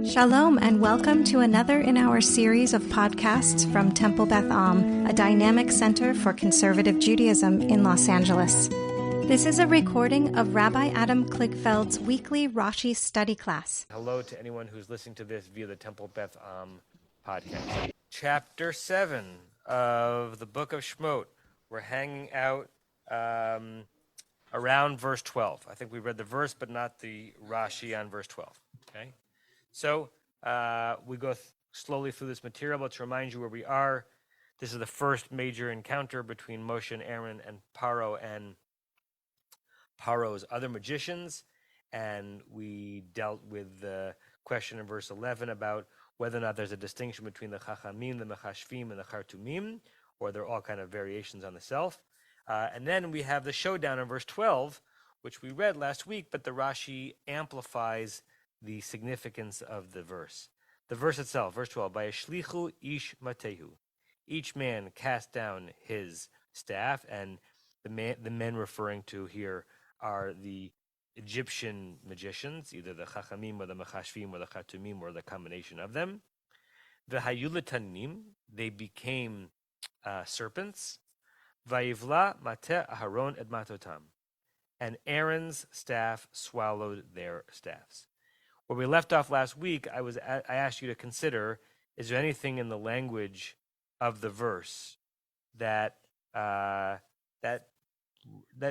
Shalom and welcome to another in our series of podcasts from Temple Beth Am, a dynamic center for conservative Judaism in Los Angeles. This is a recording of Rabbi Adam Kligfeld's weekly Rashi study class. Hello to anyone who's listening to this via the Temple Beth Am podcast. Chapter 7 of the book of Shemot. We're hanging out around verse 12. I think we read the verse, but not the Rashi on verse 12. Okay? So we go slowly through this material, but to remind you where we are, this is the first major encounter between Moshe and Aaron and Paro and Paro's other magicians, and we dealt with the question in verse 11 about whether or not there's a distinction between the Chachamim, the Mechashvim, and the Chartumim, or they're all kind of variations on the self. And then we have the showdown in verse 12, which we read last week, but the Rashi amplifies the significance of the verse. The verse itself, verse 12, by Yashlichu ish matehu, each man cast down his staff, and the men referring to here are the Egyptian magicians, either the Chachamim or the Mechashvim or the Chatumim or the combination of them. The Hayulatanim, they became serpents. Vayivla mate Aharon et matotam, and Aaron's staff swallowed their staffs. Where we left off last week, I asked you to consider: is there anything in the language of the verse that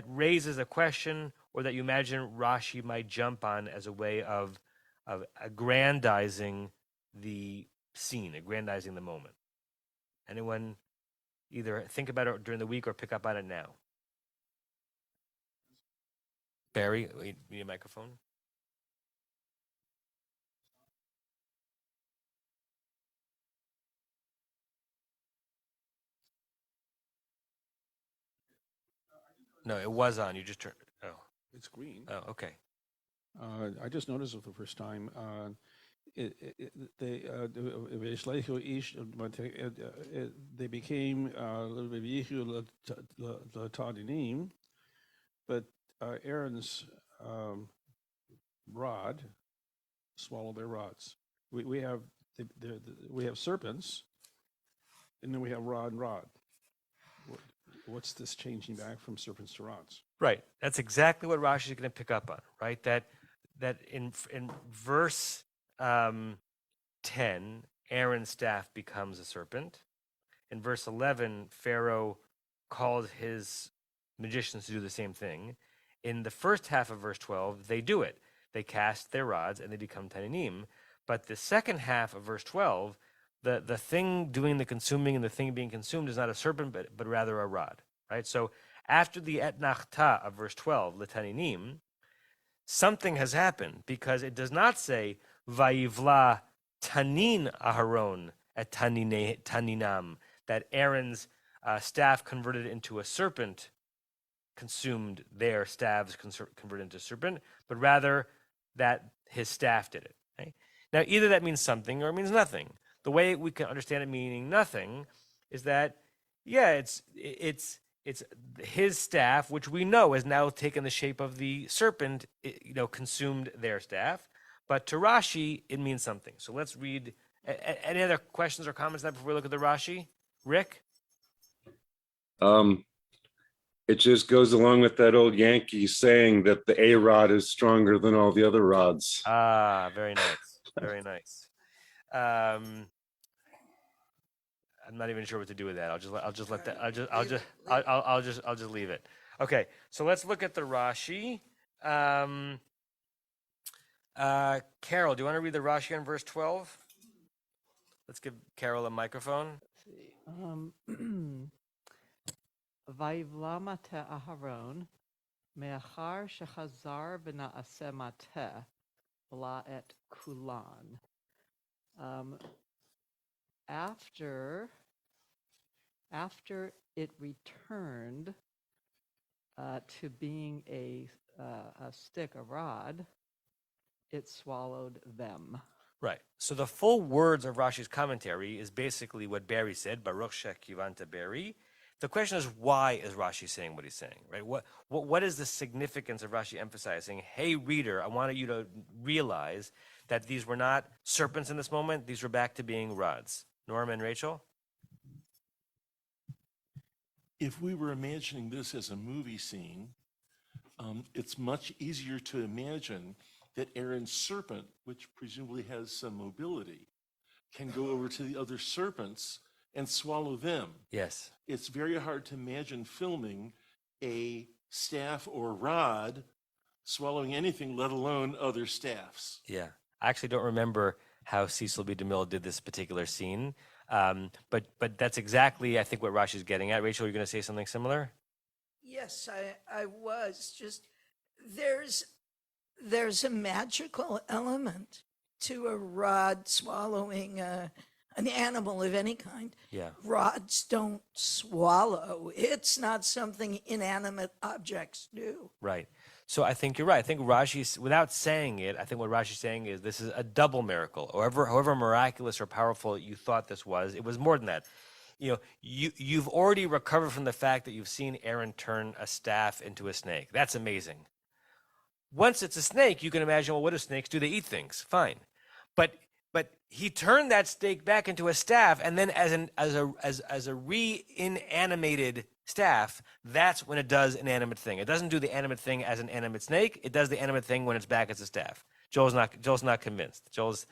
raises a question, or that you imagine Rashi might jump on as a way of aggrandizing the scene, aggrandizing the moment? Anyone either think about it during the week or pick up on it now? Barry, you need a microphone? No, it was on. You just turned. Oh, it's green. Oh, okay. I just noticed it for the first time. They became Tadinim, but Aaron's rod swallowed their rods. We have serpents, and then we have rod and rod. What's this changing back from serpents to rods? Right. That's exactly what Rashi is going to pick up on, right? That in verse 10, Aaron's staff becomes a serpent. In verse 11, Pharaoh called his magicians to do the same thing. In the first half of verse 12, they do it. They cast their rods and they become taninim. But the second half of verse 12, the thing doing the consuming and the thing being consumed is not a serpent, but rather a rod, right? So after the etnachta of verse 12, letaninim, something has happened, because it does not say vayivla tanin Aharon et taninam, that Aaron's staff converted into a serpent consumed their staves converted into a serpent, but rather that his staff did it. Right? Now, either that means something or it means nothing. The way we can understand it meaning nothing is that, yeah, it's his staff, which we know has now taken the shape of the serpent, consumed their staff. But to Rashi, it means something. So let's read. Any other questions or comments on that before we look at the Rashi? Rick? It just goes along with that old Yankee saying that the A-rod is stronger than all the other rods. Ah, very nice. Very nice. I'm not even sure what to do with that. I'll just leave it. Okay, so let's look at the Rashi. Carol, do you want to read the Rashi on verse 12? Let's give Carol a microphone. Vayivla mate Aharon me'achar shechazar v'na'aseh mate v'la et kulan. After it returned to being a stick, a rod, it swallowed them. Right. So the full words of Rashi's commentary is basically what Barry said, Baruch Shekivanta Barry, The question is, why is Rashi saying what he's saying, right? What is the significance of Rashi emphasizing, hey, reader, I wanted you to realize that these were not serpents in this moment, these were back to being rods. Norm and Rachel? If we were imagining this as a movie scene, it's much easier to imagine that Aaron's serpent, which presumably has some mobility, can go over to the other serpents and swallow them. Yes. It's very hard to imagine filming a staff or rod swallowing anything, let alone other staffs. Yeah. I actually don't remember how Cecil B. DeMille did this particular scene, but that's exactly, I think, what Rashi's getting at. Rachel, you're going to say something similar? Yes, I was. Just there's a magical element to a rod swallowing an animal of any kind. Yeah. Rods don't swallow. It's not something inanimate objects do. Right. So I think you're right. I think Rashi, without saying it, I think what Rashi's saying is this is a double miracle. However miraculous or powerful you thought this was, it was more than that. You know, you've already recovered from the fact that you've seen Aaron turn a staff into a snake. That's amazing. Once it's a snake, you can imagine, well, what do snakes do? They eat things. Fine. But he turned that snake back into a staff, and then as a re-inanimated staff, that's when it does an animate thing. It doesn't do the animate thing as an animate snake. It does the animate thing when it's back as a staff. Joel's not convinced. I just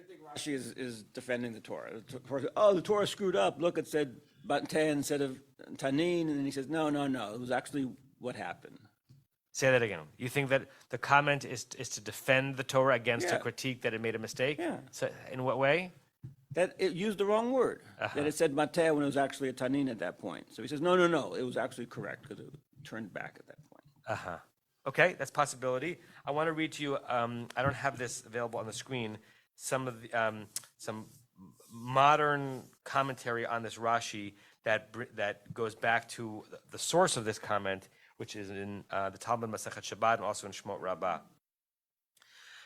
think Rashi is defending the Torah. The Torah screwed up. Look, it said Bateh instead of Tanin, and then he says, no. It was actually what happened. Say that again. You think that the comment is to defend the Torah against a Yeah. critique that it made a mistake? Yeah. So in what way? That it used the wrong word. That it said Bateh when it was actually a Tanin at that point. So he says, no. It was actually correct because it turned back at that point. Okay, that's a possibility. I want to read to you. I don't have this available on the screen. Some of the some modern commentary on this Rashi that goes back to the source of this comment, which is in the Talmud Masechet Shabbat and also in Shemot Rabbah.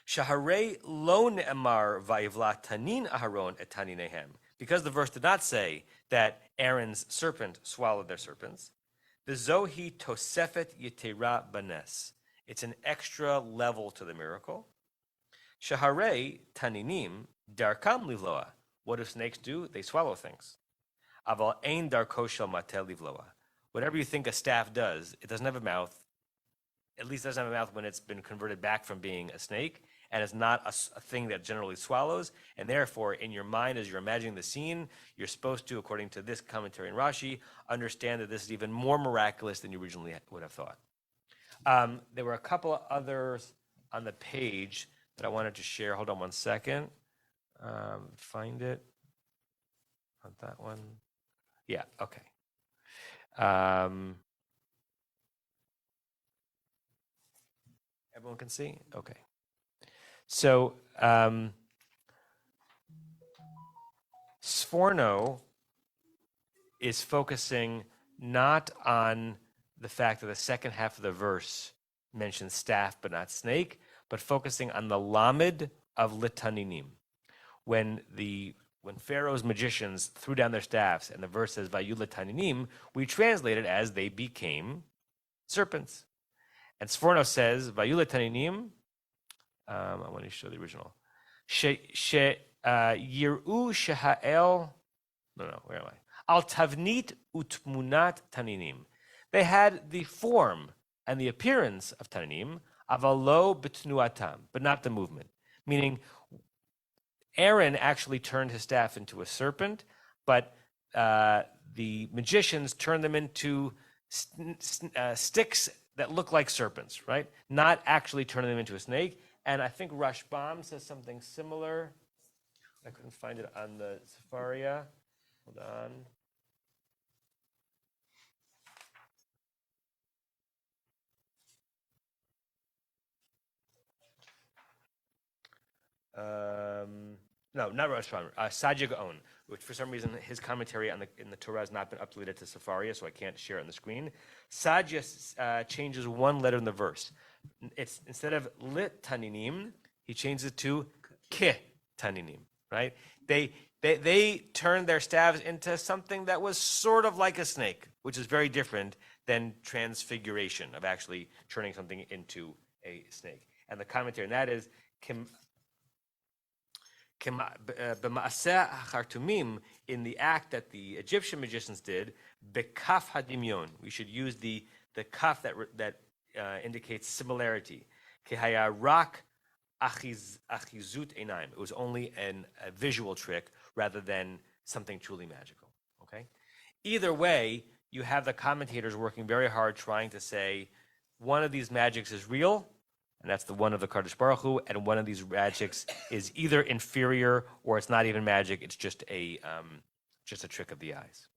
Shaharei lo ne'emar va'ivla tanin Aharon et taninehem. Because the verse did not say that Aaron's serpent swallowed their serpents. V'zohi tosefet yetera banes. It's an extra level to the miracle. Shaharei taninim darkam livloa. What do snakes do? They swallow things. Aval ein darko shel mateh livloa. Whatever you think a staff does, it doesn't have a mouth. At least it doesn't have a mouth when it's been converted back from being a snake, and it's not a thing that generally swallows. And therefore, in your mind, as you're imagining the scene, you're supposed to, according to this commentary in Rashi, understand that this is even more miraculous than you originally would have thought. There were a couple of others on the page that I wanted to share. Hold on one second. Find it. Not that one. Yeah, okay. Everyone can see? Okay. So, Sforno is focusing not on the fact that the second half of the verse mentions staff but not snake, but focusing on the lamed of litaninim. When Pharaoh's magicians threw down their staffs and the verse says vayu litaninim, we translate it as they became serpents. And Sforno says vayu litaninim. I want to show the original. Yiru sheha'el. No, where am I? Al tavnit utmunat taninim. They had the form and the appearance of taninim, avalo betnuatam, but not the movement. Meaning, Aaron actually turned his staff into a serpent, but the magicians turned them into sticks that look like serpents, right? Not actually turning them into a snake. And I think Rashbam says something similar. I couldn't find it on the Sefaria. Hold on. No, not Rashbam. Sadia Gaon, which for some reason his commentary in the Torah has not been uploaded to Sefaria, so I can't share it on the screen. Sadia changes one letter in the verse. It's instead of lit taninim, he changes it to ke taninim, right? They turned their staves into something that was sort of like a snake, which is very different than transfiguration of actually turning something into a snake. And the commentary on that is b'ma'aseh hachartumim, in the act that the Egyptian magicians did, bekaf hadimyon. We should use the kaf that indicates similarity. Kehaya rak achizut einaim. It was only a visual trick rather than something truly magical. Okay. Either way, you have the commentators working very hard trying to say one of these magics is real, and that's the one of the Kadosh Baruch Hu, and one of these magics is either inferior or it's not even magic; it's just a trick of the eyes.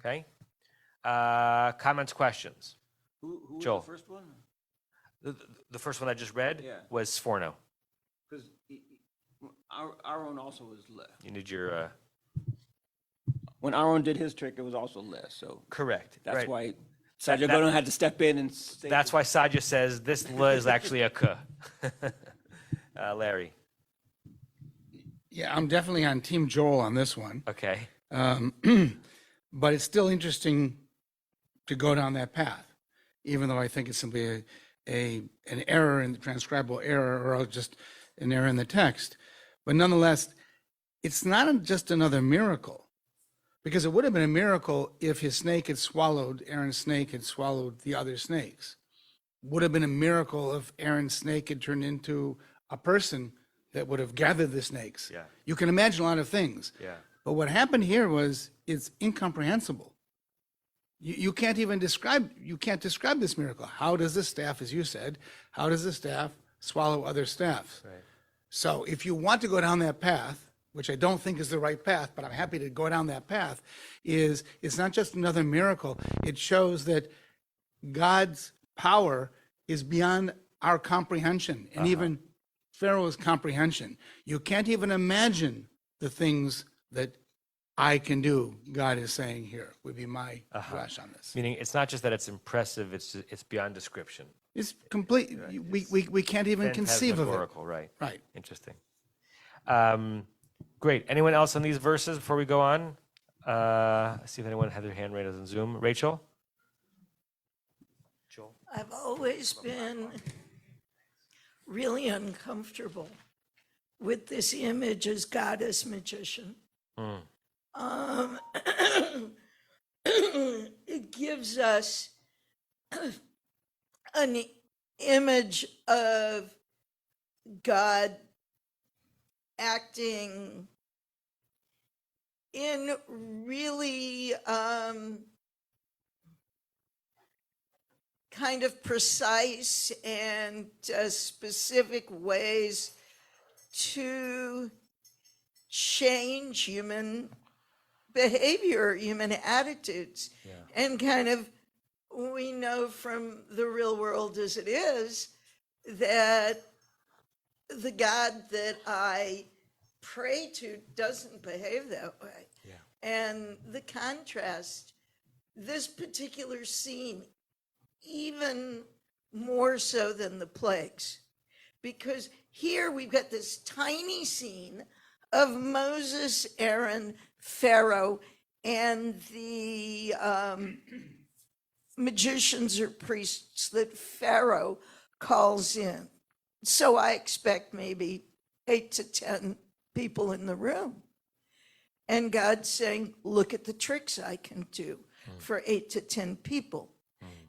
Okay. Comments, questions. Who was Joel. the first one? The first one I just read Yeah. was Sforno. Because Aaron also was less. You need your When Aaron did his trick, it was also less. So correct. that's right. why Sajja Godon had to step in and say. That's why Saja says this L is actually a K. Larry. Yeah, I'm definitely on Team Joel on this one. Okay. But it's still interesting to go down that path, even though I think it's simply an error in the transcribable error or just an error in the text. But nonetheless, it's not just another miracle, because it would have been a miracle if his snake had swallowed, Aaron's snake had swallowed the other snakes. Would have been a miracle if Aaron's snake had turned into a person that would have gathered the snakes. Yeah. You can imagine a lot of things. Yeah. But what happened here was it's incomprehensible. You can't even describe this miracle. How does the staff, as you said, how does the staff swallow other staffs? Right. So if you want to go down that path, which I don't think is the right path, but I'm happy to go down that path, it's not just another miracle. It shows that God's power is beyond our comprehension and even Pharaoh's comprehension. You can't even imagine the things that I can do, God is saying here, would be my rush on this. Meaning it's not just that it's impressive, it's beyond description. It's complete, we can't even conceive of it. Phantasmagorical, right. Right. Interesting. Great. Anyone else on these verses before we go on? See if anyone had their hand raised on Zoom. Rachel? Joel? I've always been really uncomfortable with this image as goddess magician. It gives us an image of God acting in really kind of precise and specific ways to change human behavior, human attitudes. And kind of, we know from the real world as it is that the God that I pray to doesn't behave that way. And the contrast, this particular scene, even more so than the plagues, because here we've got this tiny scene of Moses, Aaron, Pharaoh, and the magicians or priests that Pharaoh calls in. So I expect maybe 8 to 10 people in the room. And God's saying, look at the tricks I can do for 8 to 10 people.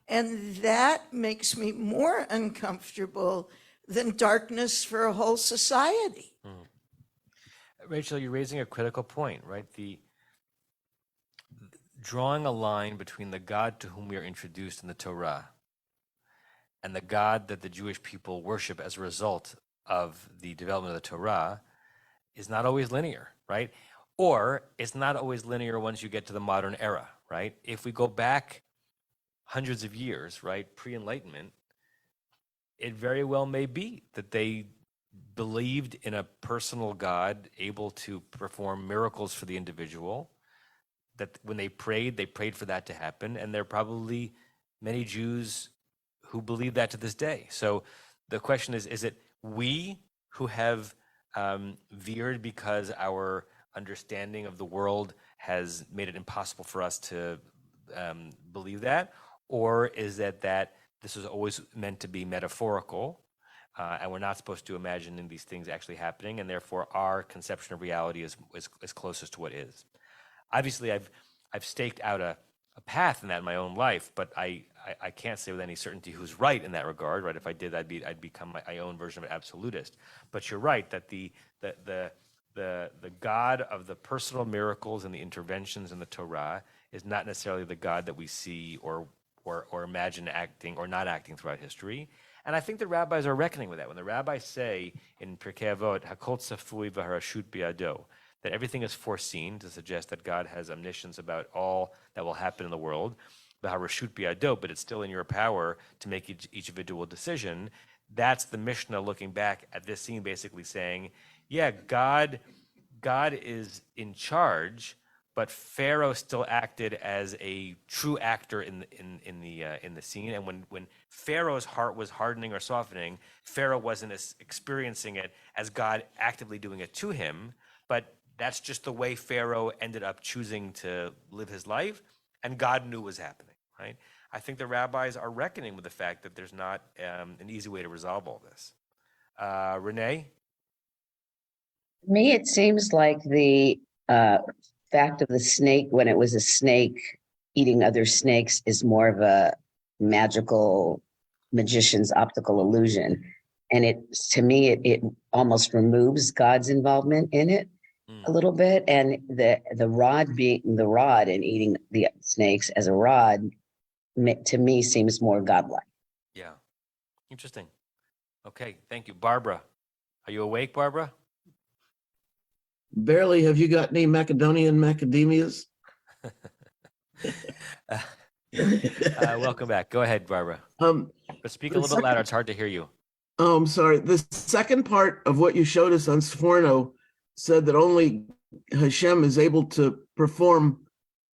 And that makes me more uncomfortable than darkness for a whole society. Rachel, you're raising a critical point, right? The drawing a line between the God to whom we are introduced in the Torah and the God that the Jewish people worship as a result of the development of the Torah is not always linear, right? Or it's not always linear once you get to the modern era, right? If we go back hundreds of years, right, pre-Enlightenment, it very well may be that they believed in a personal God able to perform miracles for the individual, that when they prayed for that to happen, and there are probably many Jews who believe that to this day. So the question is it we who have veered because our understanding of the world has made it impossible for us to believe that? Or is it that this was always meant to be metaphorical, and we're not supposed to imagine these things actually happening, and therefore our conception of reality is closest to what is? Obviously, I've staked out a path in that in my own life, but I can't say with any certainty who's right in that regard, right? If I did, I'd become my own version of an absolutist. But you're right that the God of the personal miracles and the interventions in the Torah is not necessarily the God that we see or imagine acting or not acting throughout history. And I think the rabbis are reckoning with that. When the rabbis say in Pirkei Avot, Hakol tzafui v'harashut biado, that everything is foreseen, to suggest that God has omniscience about all that will happen in the world, v'harashut biado, but it's still in your power to make each individual decision. That's the Mishnah looking back at this scene, basically saying, yeah, God is in charge, but Pharaoh still acted as a true actor in the scene. And when Pharaoh's heart was hardening or softening, Pharaoh wasn't experiencing it as God actively doing it to him. But that's just the way Pharaoh ended up choosing to live his life, and God knew what was happening, right? I think the rabbis are reckoning with the fact that there's not an easy way to resolve all this. Renee? To me, it seems like the fact of the snake, when it was a snake eating other snakes, is more of a magical magician's optical illusion. And to me, it almost removes God's involvement in it a little bit. And the rod being the rod and eating the snakes as a rod, to me, seems more godlike. Yeah. Interesting. Okay. Thank you. Barbara. Are you awake, Barbara? Barely. Have you got any Macedonian macadamias? Welcome back. Go ahead, Barbara. But speak a little bit louder. It's hard to hear you. Oh, I'm sorry. The second part of what you showed us on Sforno said that only Hashem is able to perform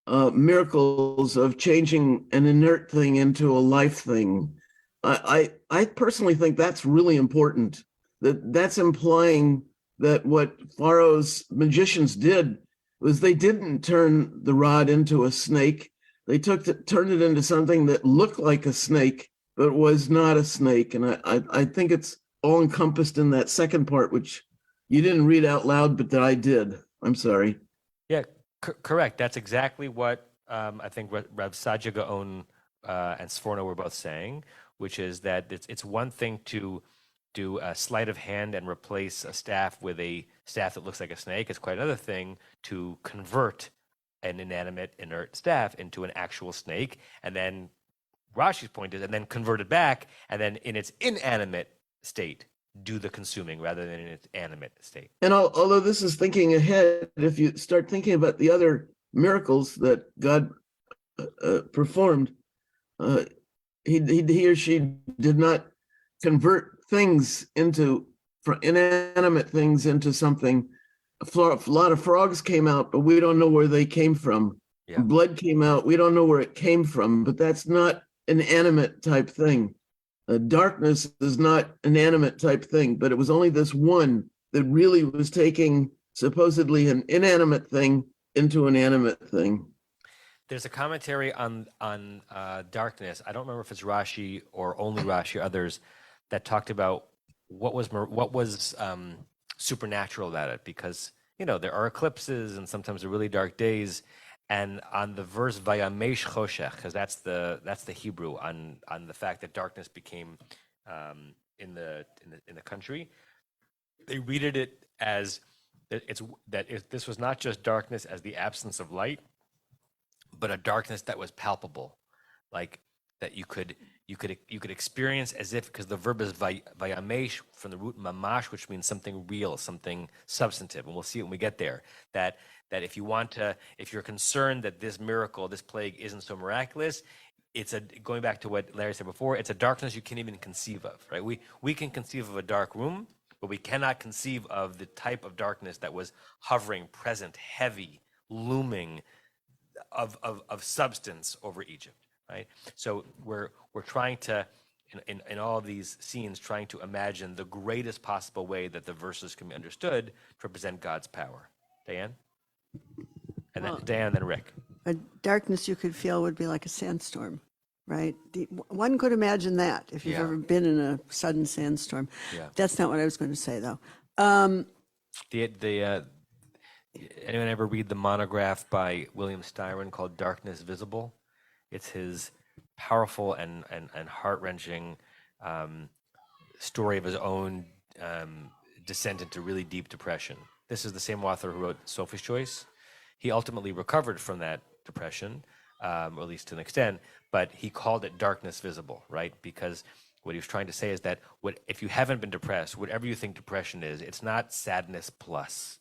miracles of changing an inert thing into a life thing. I personally think that's really important. That's implying that what Pharaoh's magicians did was they didn't turn the rod into a snake. They turned it into something that looked like a snake, but was not a snake. And I think it's all encompassed in that second part, which you didn't read out loud, but that I did. I'm sorry. Yeah, correct. That's exactly what I think Rav Sadia Gaon and Sforno were both saying, which is that it's one thing to do a sleight of hand and replace a staff with a staff that looks like a snake. It's quite another thing to convert an inanimate, inert staff into an actual snake, and then Rashi's point is, and then convert it back, and then in its inanimate state, do the consuming rather than in its animate state. And although this is thinking ahead, if you start thinking about the other miracles that God performed, he or she did not convert things inanimate things into something. A lot of frogs came out, but we don't know where they came from. Yeah. Blood came out, we don't know where it came from, but that's not an animate type thing. Darkness is not an animate type thing, but it was only this one that really was taking supposedly an inanimate thing into an animate thing. There's a commentary on darkness. I don't remember if it's Rashi or only Rashi or others that talked about what was supernatural about it, because there are eclipses and sometimes they're really dark days, and on the verse Vayamesh Choshech, because that's the Hebrew on the fact that darkness became in the country, they read it as this was not just darkness as the absence of light, but a darkness that was palpable, like that you could experience as if, because the verb is vayamesh from the root mamash, which means something real, something substantive, and we'll see it when we get there. That if you're concerned that this miracle, this plague isn't so miraculous, going back to what Larry said before, it's a darkness you can't even conceive of, right? We can conceive of a dark room, but we cannot conceive of the type of darkness that was hovering, present, heavy, looming, of substance over Egypt. Right, so we're trying to, in all of these scenes, trying to imagine the greatest possible way that the verses can be understood to represent God's power. Diane? And then Well- Dan, and then Rick. A darkness you could feel would be like a sandstorm, right? One could imagine that if you've Yeah. ever been in a sudden sandstorm. Yeah. That's not what I was going to say, though. Anyone ever read the monograph by William Styron called Darkness Visible? It's his powerful and heart-wrenching story of his own descent into really deep depression. This is the same author who wrote Sophie's Choice. He ultimately recovered from that depression, or at least to an extent, but he called it Darkness Visible, right? Because what he was trying to say is that if you haven't been depressed, whatever you think depression is, it's not sadness plus.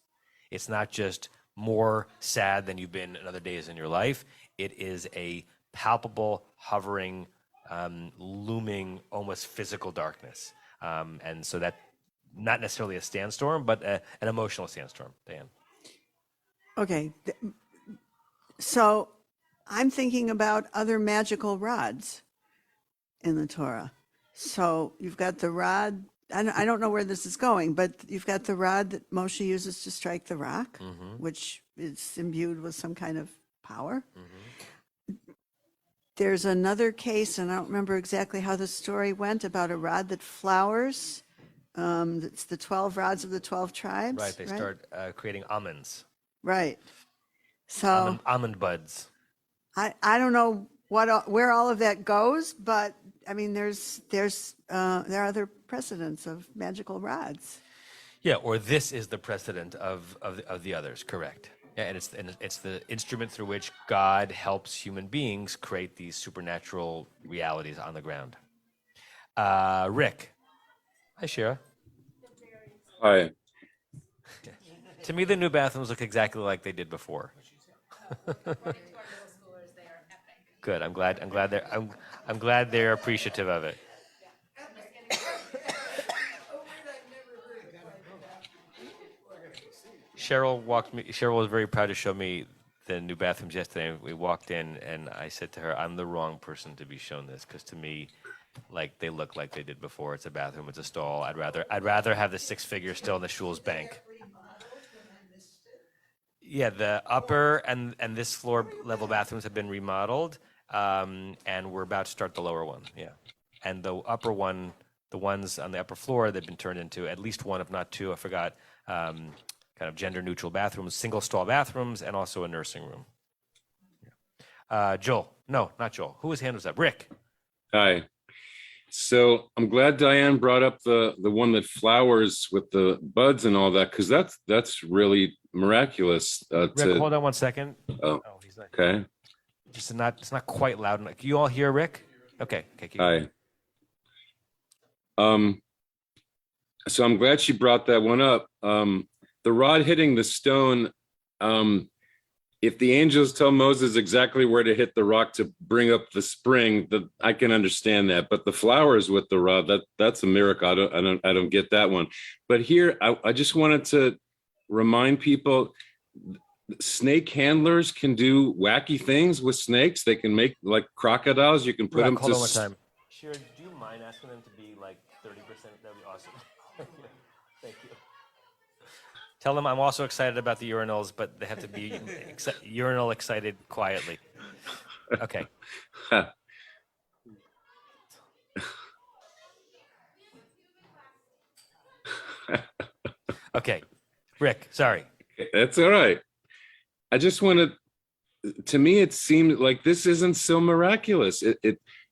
It's not just more sad than you've been in other days in your life. It is a palpable, hovering, looming, almost physical darkness. And so that, not necessarily a sandstorm, but an emotional sandstorm, Dan. Okay. So I'm thinking about other magical rods in the Torah. So you've got the rod. I don't know where this is going, but you've got the rod that Moshe uses to strike the rock, which is imbued with some kind of power. There's another case, and I don't remember exactly how the story went, about a rod that flowers. It's the 12 rods of the 12 tribes. Right, they start creating almonds. Right. So Almond buds. I don't know where all of that goes, but I mean, there are other precedents of magical rods. Yeah, or this is the precedent of the others, correct. Yeah, and it's the instrument through which God helps human beings create these supernatural realities on the ground. Rick. Hi, Shira. Hi. To me, the new bathrooms look exactly like they did before. Good. I'm glad they're appreciative of it. Cheryl was very proud to show me the new bathrooms yesterday. We walked in, and I said to her, "I'm the wrong person to be shown this, because to me, like, they look like they did before. It's a bathroom. It's a stall. I'd rather have the six figures still in the shul's bank." Yeah, the upper and this floor level bathrooms have been remodeled, and we're about to start the lower one. Yeah, and the upper one, the ones on the upper floor, they've been turned into at least one, if not two. I forgot. Kind of gender neutral bathrooms, single stall bathrooms, and also a nursing room. Yeah. Joel, no, not Joel. Whose hand was up? Rick. Hi. So I'm glad Diane brought up the one that flowers with the buds and all that, because that's really miraculous. Rick, hold on 1 second. Oh, He's not. okay. It's not quite loud enough. Can you all hear Rick? Okay. Keep Hi. So I'm glad she brought that one up. The rod hitting the stone, if the angels tell Moses exactly where to hit the rock to bring up the spring, I can understand that. But the flowers with the rod, that's a miracle. I don't get that one. But here, I just wanted to remind people, snake handlers can do wacky things with snakes. They can make, like, crocodiles. You can put them hold to. on one time. Shira, do you mind asking them to be like 30%? That'd be awesome. Thank you. Tell them I'm also excited about the urinals, but they have to be urinal excited quietly. Okay. Okay. Rick, sorry. That's all right. I just wanted, to me, it seemed like this isn't so miraculous.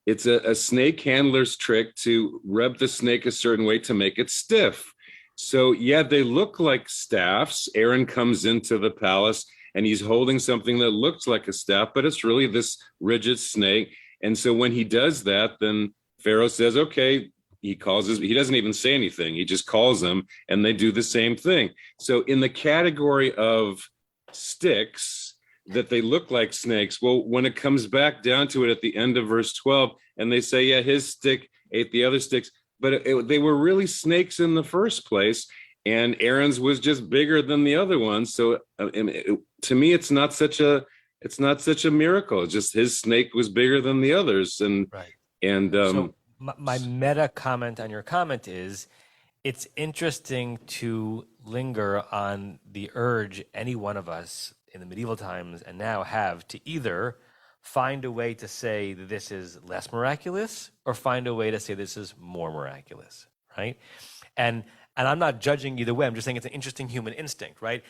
It's a snake handler's trick to rub the snake a certain way to make it stiff. So yeah, they look like staffs. Aaron comes into the palace and he's holding something that looks like a staff, but it's really this rigid snake. And so when he does that, then Pharaoh says, okay, he doesn't even say anything. He just calls them and they do the same thing. So in the category of sticks that they look like snakes, well, when it comes back down to it at the end of verse 12, and they say, yeah, his stick ate the other sticks, but they were really snakes in the first place, and Aaron's was just bigger than the other ones. So to me, it's not such a miracle. It's just his snake was bigger than the others, and right. So my meta comment on your comment is, it's interesting to linger on the urge any one of us in the medieval times and now have to either find a way to say that this is less miraculous or find a way to say this is more miraculous, right? And I'm not judging either way. I'm just saying it's an interesting human instinct, right?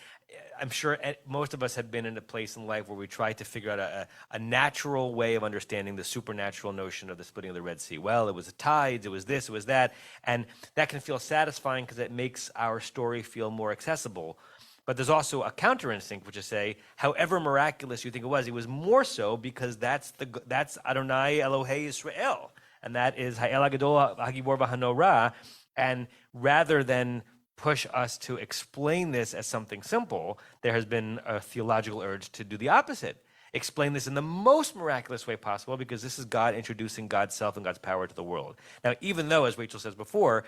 I'm sure most of us have been in a place in life where we try to figure out a natural way of understanding the supernatural notion of the splitting of the Red Sea. Well, it was the tides, it was this, it was that. And that can feel satisfying because it makes our story feel more accessible. But there's also a counter instinct, which is say, however miraculous you think it was more so because that's Adonai Elohei Israel. And that is Ha'el HaGadol HaGibor VaHanorah. And rather than push us to explain this as something simple, there has been a theological urge to do the opposite. Explain this in the most miraculous way possible because this is God introducing God's self and God's power to the world. Now, even though, as Rachel says before,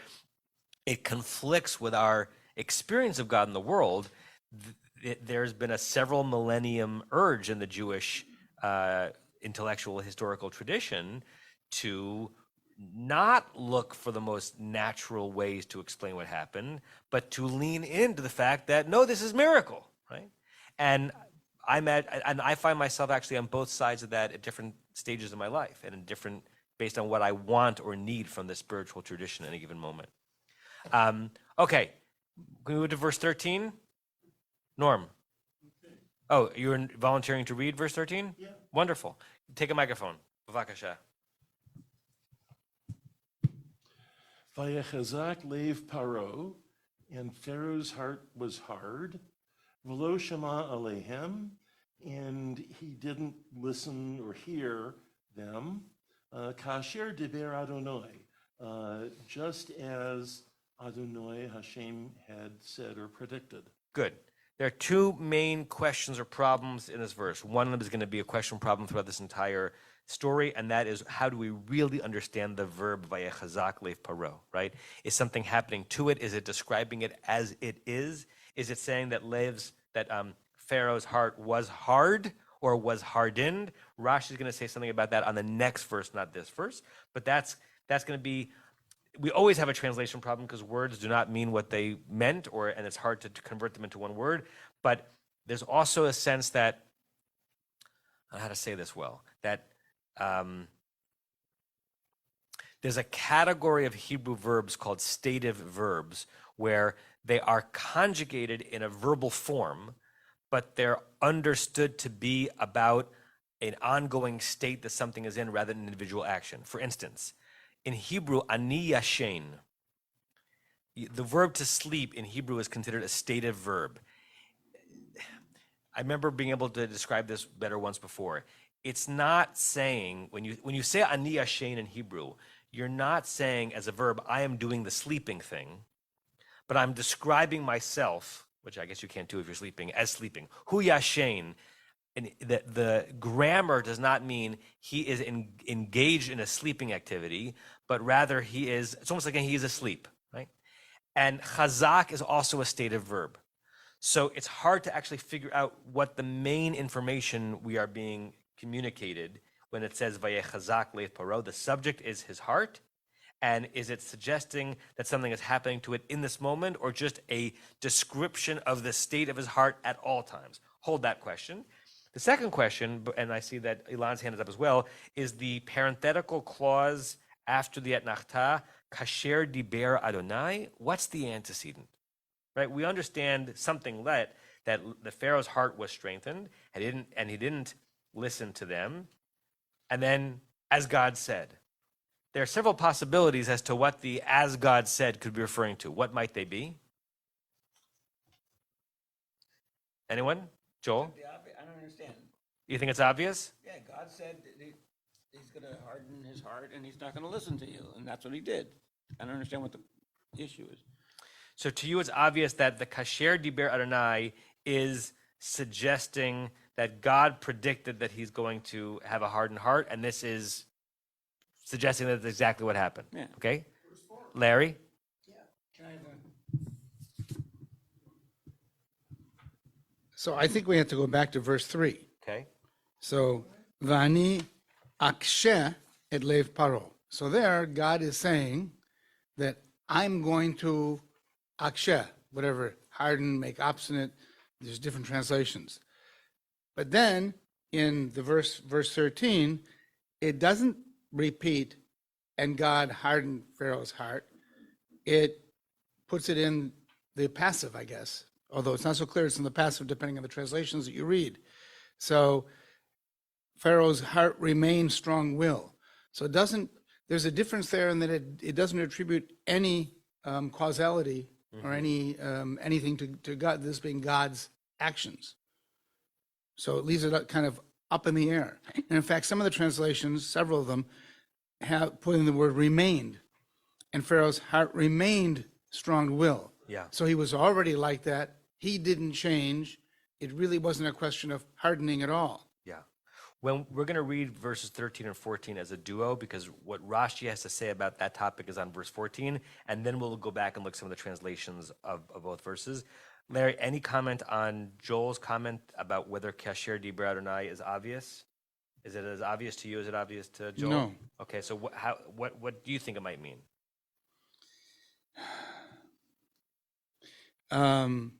it conflicts with our experience of God in the world, there's been a several millennium urge in the Jewish intellectual historical tradition to not look for the most natural ways to explain what happened, but to lean into the fact that, no, this is miracle, right? And I find myself actually on both sides of that at different stages of my life and in different, based on what I want or need from the spiritual tradition at any given moment. Okay, can we move to verse 13? Norm. Oh, you're volunteering to read verse 13? Yeah. Wonderful. Take a microphone. Bavakasha. Vayechazak lev Paro, and Pharaoh's heart was hard. V'lo shema alehem, and he didn't listen or hear them. Kasher diber Adonai, just as Adonai Hashem had said or predicted. Good. There are two main questions or problems in this verse. One of them is going to be a question problem throughout this entire story, and that is, how do we really understand the verb vayechazak lev paro, right? Is something happening to it? Is it describing it as it is? Is it saying that Pharaoh's heart was hard or was hardened? Rashi is going to say something about that on the next verse, not this verse, but that's going to be, we always have a translation problem because words do not mean what they meant, and it's hard to convert them into one word, but there's also a sense that, I don't know how to say this well, that there's a category of Hebrew verbs called stative verbs where they are conjugated in a verbal form, but they're understood to be about an ongoing state that something is in rather than an individual action. For instance, in Hebrew, ani yashen, the verb to sleep in Hebrew is considered a stative verb. I remember being able to describe this better once before. It's not saying, when you say ani yashen in Hebrew, you're not saying as a verb, I am doing the sleeping thing, but I'm describing myself, which I guess you can't do if you're sleeping, as sleeping. Hu yashen, and the grammar does not mean he is engaged in a sleeping activity, but rather it's almost like he is asleep, right? And chazak is also a stative verb. So it's hard to actually figure out what the main information we are being communicated when it says vayechazak lev paro. The subject is his heart, and is it suggesting that something is happening to it in this moment, or just a description of the state of his heart at all times? Hold that question. The second question, and I see that Ilan's hand is up as well, is the parenthetical clause after the etnachta, kasher diber Adonai. What's the antecedent? Right? We understand something that the Pharaoh's heart was strengthened, and he didn't listen to them. And then, as God said, there are several possibilities as to what the as God said could be referring to. What might they be? Anyone? Joel? I don't understand. You think it's obvious? Yeah, God said that he's going to harden his heart and he's not going to listen to you. And that's what he did. I don't understand what the issue is. So to you, it's obvious that the kasher diber Adonai is suggesting that God predicted that he's going to have a hardened heart, and this is suggesting that that's exactly what happened. Yeah. Okay? Larry? So I think we have to go back to verse 3. Okay. So, Vani akshe et lev paro. So there, God is saying that I'm going to akshe, whatever, harden, make obstinate. There's different translations. But then in the verse 13, it doesn't repeat, and God hardened Pharaoh's heart. It puts it in the passive, I guess, although it's not so clear it's in the passive depending on the translations that you read. So Pharaoh's heart remained strong will. So there's a difference there in that it doesn't attribute any causality or anything to God, this being God's actions. So it leaves it kind of up in the air. And in fact, some of the translations, several of them, have put in the word remained. And Pharaoh's heart remained strong will. Yeah. So he was already like that. He didn't change. It really wasn't a question of hardening at all. Yeah. When we're going to read verses 13 and 14 as a duo, because what Rashi has to say about that topic is on verse 14, and then we'll go back and look at some of the translations of both verses. Larry, any comment on Joel's comment about whether Kasher Dibra Adonai is obvious? Is it as obvious to you as it obvious to Joel? No. Okay, so what do you think it might mean? Well,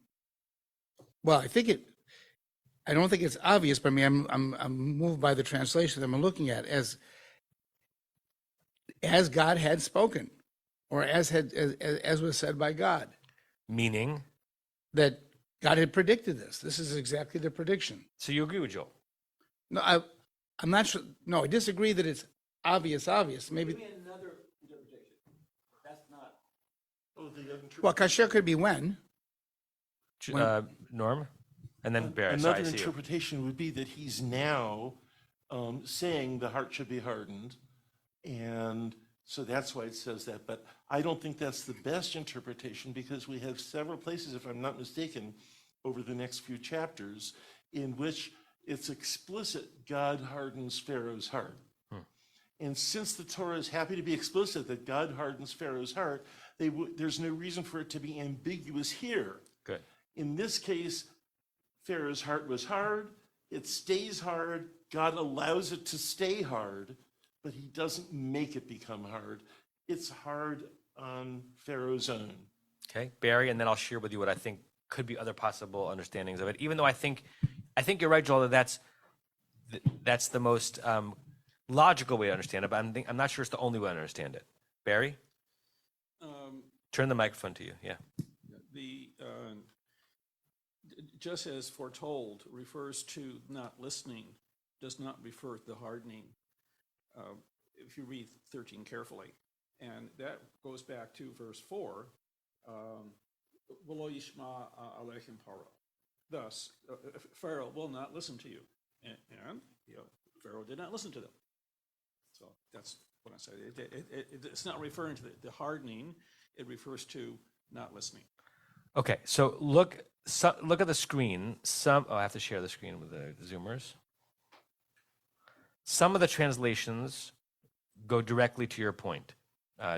I don't think it's obvious, but I mean, I'm moved by the translation that I'm looking at as God had spoken, or as was said by God. Meaning? That God had predicted this. This is exactly the prediction. So you agree with Joel? No, I'm not sure. No, I disagree that it's obvious. Maybe. Another interpretation. That's not. Well, kasher could be when. Norm? And then Barry. Another interpretation would be that he's now saying the heart should be hardened. And so that's why it says that. But I don't think that's the best interpretation, because we have several places, if I'm not mistaken, over the next few chapters in which it's explicit God hardens Pharaoh's heart. And since the Torah is happy to be explicit that God hardens Pharaoh's heart, there's no reason for it to be ambiguous here. Good. In this case, Pharaoh's heart was hard. It stays hard. God allows it to stay hard, but he doesn't make it become hard. It's hard on Pharaoh's own. Okay, Barry, and then I'll share with you what I think could be other possible understandings of it. Even though I think you're right, Joel, that that's the most logical way to understand it, but I'm not sure it's the only way to understand it. Barry? Turn the microphone to you, yeah. The just as foretold refers to not listening, does not refer to the hardening. If you read 13 carefully, and that goes back to verse 4, V'lo yishma alechem paro. Thus, Pharaoh will not listen to you. And Pharaoh did not listen to them. So that's what I said. It's not referring to the hardening. It refers to not listening. Okay, so look at the screen. I have to share the screen with the Zoomers. Some of the translations go directly to your point,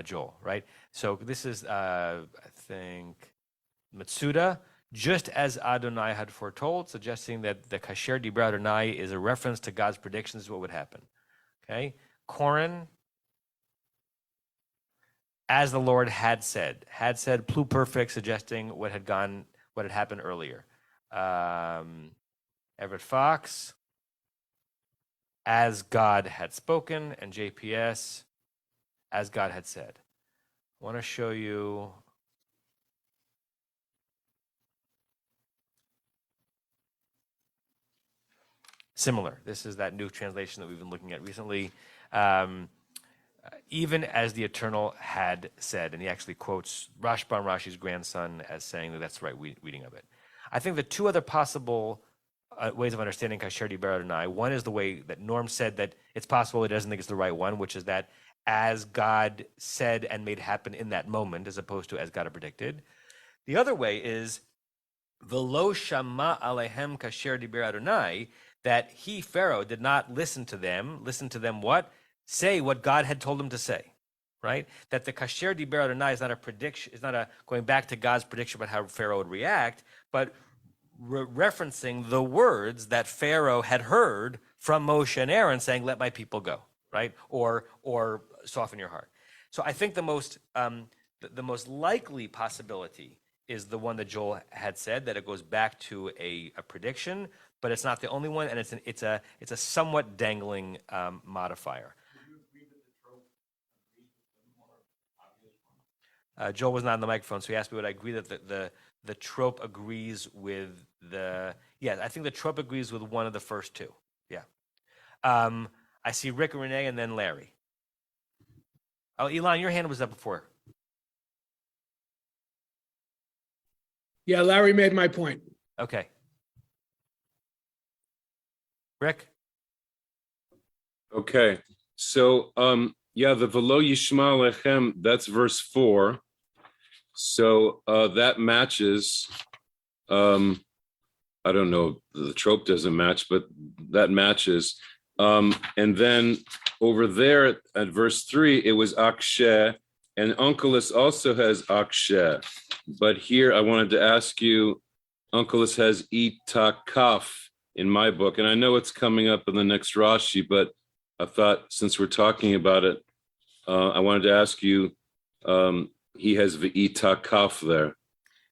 Joel, right? So this is, I think, Matsuda, just as Adonai had foretold, suggesting that the Kasher Dibra Adonai is a reference to God's predictions of what would happen. Okay? Koren, as the Lord had said pluperfect, suggesting what had happened earlier. Everett Fox, as God had spoken, and JPS, as God had said. I want to show you. Similar. This is that new translation that we've been looking at recently. Even as the Eternal had said, and he actually quotes Rashban, Rashi's grandson, as saying that that's the right reading of it. I think the two other possible ways of understanding Kasher Dibra Adonai, one is the way that Norm said that it's possible he doesn't think it's the right one, which is that as God said and made happen in that moment, as opposed to as God had predicted. The other way is V'lo shama alehem Kasher Dibra Adonai, that he, Pharaoh, did not listen to them. Listen to them what? Say what God had told him to say, right? That the Kasher Dibra Adonai is not a prediction, is not a going back to God's prediction about how Pharaoh would react, but referencing the words that Pharaoh had heard from Moshe and Aaron saying, let my people go, right? Or soften your heart. So I think the most likely possibility is the one that Joel had said, that it goes back to a prediction, but it's not the only one, and it's a somewhat dangling modifier. Joel was not on the microphone, so he asked me would I agree that the trope agrees with the. Yeah, I think the trope agrees with one of the first two. Yeah. I see Rick, Renee, and then Larry. Oh, Elon, your hand was up before. Yeah, Larry made my point. Okay. Rick? Okay. So, yeah, the Velo Yishma Lechem, that's verse 4. So that matches, I don't know, the trope doesn't match, but that matches. And then over there at verse 3, it was Aksheh, and Onkelos also has Aksheh. But here I wanted to ask you, Onkelos has Itakaf in my book, and I know it's coming up in the next Rashi, but I thought since we're talking about it, I wanted to ask you, he has V'itakaf there.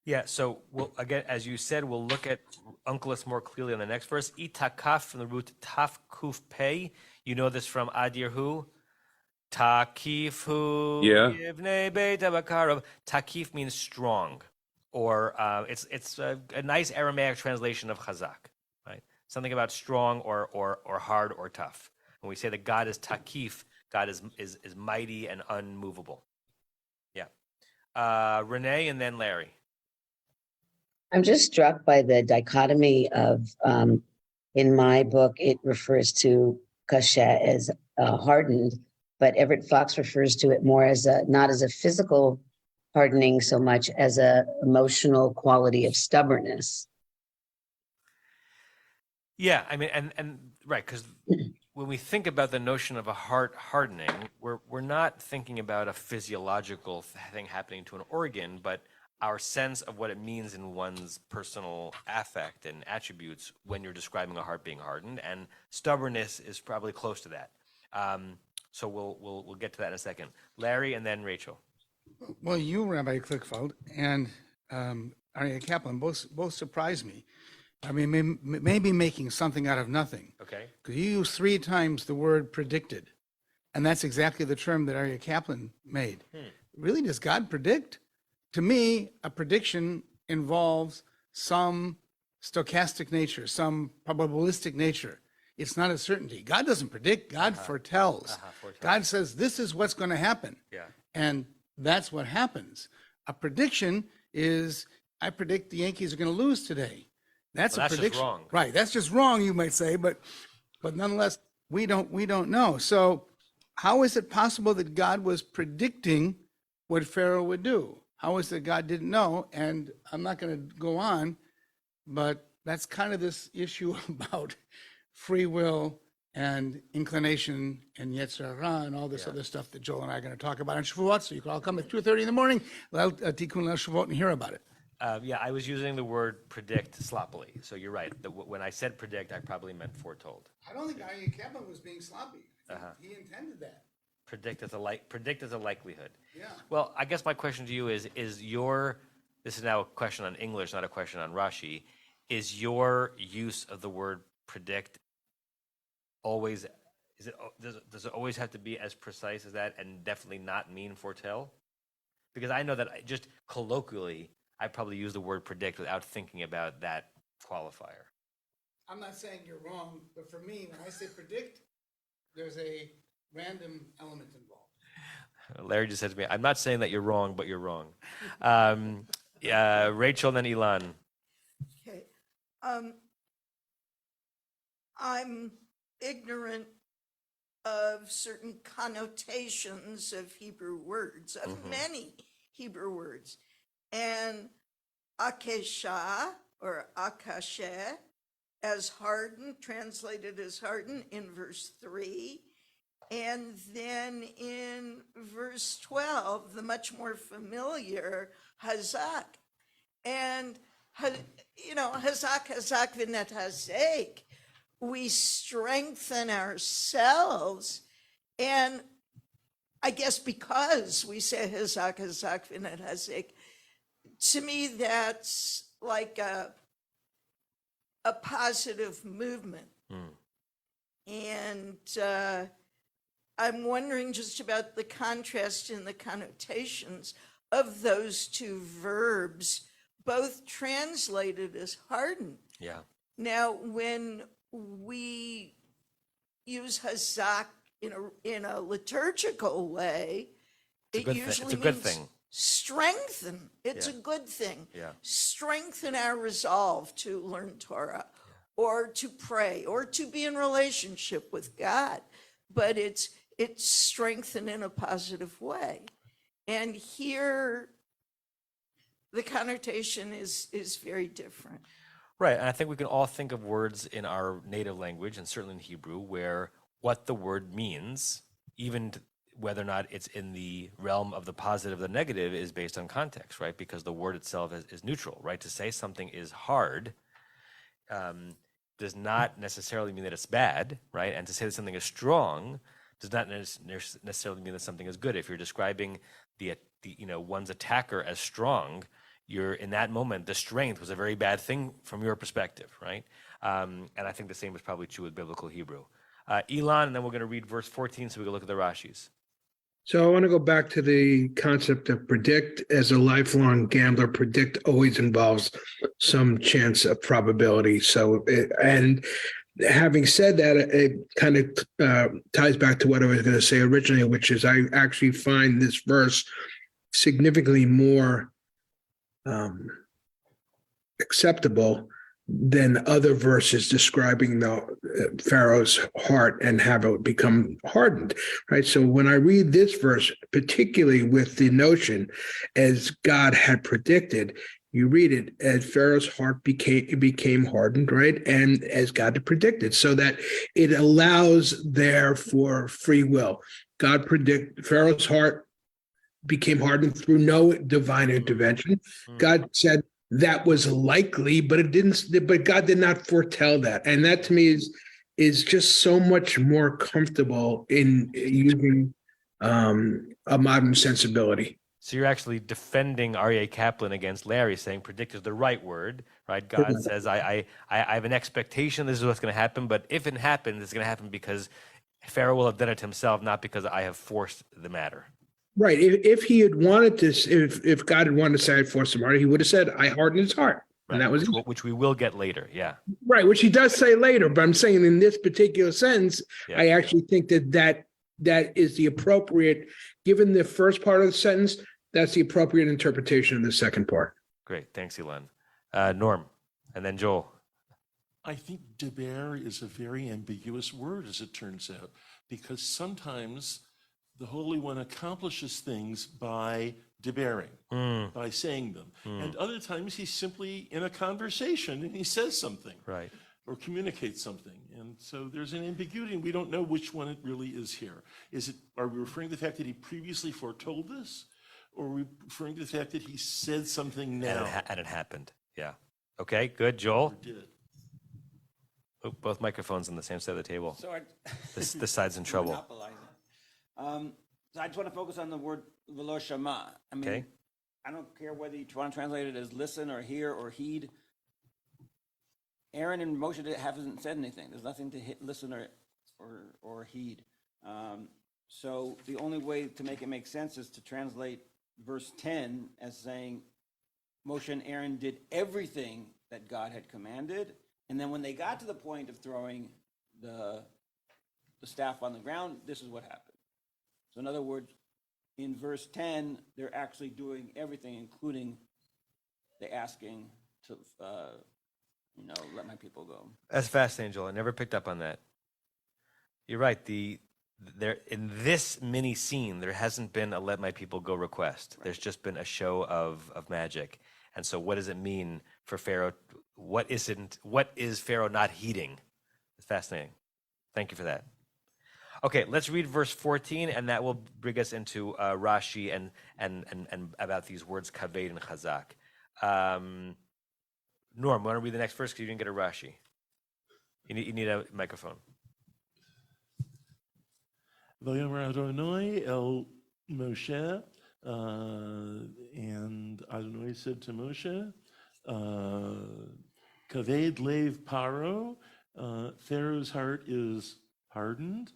Yeah, so we'll, again, as you said, we'll look at Onkelos more clearly in the next verse. Itakaf from the root taf kuf pei. You know this from Adir Hu. Takifu yivnei beit abakarav. Takif means strong, or it's a nice Aramaic translation of chazak, right? Something about strong or hard or tough. When we say that God is takif, God is mighty and unmovable. Yeah. Renee and then Larry. I'm just struck by the dichotomy of, in my book, it refers to kasha as hardened, but Everett Fox refers to it more as not as a physical hardening so much as a emotional quality of stubbornness. Yeah, I mean, and right, because when we think about the notion of a heart hardening, we're not thinking about a physiological thing happening to an organ, but our sense of what it means in one's personal affect and attributes when you're describing a heart being hardened, and stubbornness is probably close to that. So we'll get to that in a second. Larry and then Rachel. Well, you, Rabbi Kligfeld, and Aryeh Kaplan both surprised me. I mean, maybe making something out of nothing. Okay. Because you use 3 times the word predicted, and that's exactly the term that Aryeh Kaplan made. Really, does God predict? To me, a prediction involves some stochastic nature, some probabilistic nature. It's not a certainty. God doesn't predict. God foretells. God says, this is what's going to happen. Yeah. And that's what happens. A prediction is, I predict the Yankees are going to lose today. That's a prediction. Just wrong. Right. That's just wrong, you might say, but nonetheless, we don't know. So how is it possible that God was predicting what Pharaoh would do? How is it God didn't know? And I'm not going to go on, but that's kind of this issue about free will and inclination and Yetzer Hara and all this other stuff that Joel and I are going to talk about on Shavuot. So you can all come at 2:30 in the morning, Tikkun Leil Shavuot, and hear about it. Yeah, I was using the word predict sloppily. So you're right. When I said predict, I probably meant foretold. I don't think Aryeh Kaplan was being sloppy. He intended that. Predict as a likelihood. Yeah. Well, I guess my question to you is this is now a question on English, not a question on Rashi. Is your use of the word predict always, does it always have to be as precise as that and definitely not mean foretell? Because I know that just colloquially, I probably use the word predict without thinking about that qualifier. I'm not saying you're wrong, but for me, when I say predict, there's a random element involved. Larry just said to me, I'm not saying that you're wrong, but you're wrong. Rachel and then Elon. Okay. I'm ignorant of certain connotations of Hebrew words, of many Hebrew words. And akesha or akasheh as hardened, translated as hardened in verse 3. And then in verse 12, the much more familiar hazak. And, hazak v'net hazek. We strengthen ourselves. And I guess because we say hazak v'net hazek, to me, that's like a a positive movement. And I'm wondering just about the contrast in the connotations of those two verbs, both translated as harden. Yeah. Now, when we use hazak in a liturgical way, It's a it good thing. usually It's a good means thing. strengthen. It's Yeah. a good thing. Yeah. Strengthen our resolve to learn Torah or to pray or to be in relationship with God. But it's strengthened in a positive way. And here the connotation is very different. Right. And I think we can all think of words in our native language, and certainly in Hebrew, where what the word means, even whether or not it's in the realm of the positive or the negative, is based on context, right? Because the word itself is neutral, right? To say something is hard does not necessarily mean that it's bad, right? And to say that something is strong does not necessarily mean that something is good. If you're describing the one's attacker as strong, you're in that moment, the strength was a very bad thing from your perspective, right? And I think the same is probably true with biblical Hebrew. Elon, and then we're going to read verse 14 so we can look at the Rashis. So I want to go back to the concept of predict. As a lifelong gambler, predict always involves some chance of probability. And having said that, it kind of ties back to what I was going to say originally, which is I actually find this verse significantly more acceptable than other verses describing the Pharaoh's heart and how it become hardened, right? So when I read this verse, particularly with the notion as God had predicted, you read it as Pharaoh's heart became hardened, right? And as God had predicted, so that it allows there for free will. Pharaoh's heart became hardened through no divine intervention. God said that was likely, but it didn't. But God did not foretell that, and that to me is just so much more comfortable in using a modern sensibility. So you're actually defending R.A. Kaplan against Larry, saying predict is the right word, right? God says, I have an expectation this is what's going to happen, but if it happens, it's going to happen because Pharaoh will have done it himself, not because I have forced the matter. Right. If he had wanted to, if God had wanted to say I forced him heart, he would have said I hardened his heart, and that was which we will get later. Yeah. Right, which he does say later. But I'm saying in this particular sentence, Yeah. I actually think that is the appropriate, given the first part of the sentence, that's the appropriate interpretation of the second part. Great. Thanks, Elon. Norm, and then Joel. I think deber is a very ambiguous word, as it turns out, because sometimes the Holy One accomplishes things by debering, by saying them. And other times he's simply in a conversation and he says something. Right. Or communicates something. And so there's an ambiguity and we don't know which one it really is here. Are we referring to the fact that he previously foretold this? Or are we referring to the fact that he said something now? And it happened. Yeah. Okay, good. Joel? Or did. Oh, both microphones on the same side of the table. So This side's in trouble. So I just want to focus on the word v'lo shama. I mean, Okay. I don't care whether you want to translate it as listen or hear or heed. Aaron and Moshe haven't said anything. There's nothing to listen or heed. So the only way to make it make sense is to translate verse 10 as saying Moshe and Aaron did everything that God had commanded. And then when they got to the point of throwing the staff on the ground, this is what happened. So in other words, in verse 10, they're actually doing everything, including the asking to, let my people go. That's fascinating, Joel. I never picked up on that. You're right. There in this mini scene, there hasn't been a "let my people go" request. Right. There's just been a show of magic. And so, what does it mean for Pharaoh? What is Pharaoh not heeding? It's fascinating. Thank you for that. Okay, let's read verse 14, and that will bring us into Rashi and about these words kaved and chazak. Norm, want to read the next verse because you didn't get a Rashi? You need a microphone. Vayomer Adonai el Moshe, and Adonai said to Moshe, Kaved lev paro, Pharaoh's heart is hardened.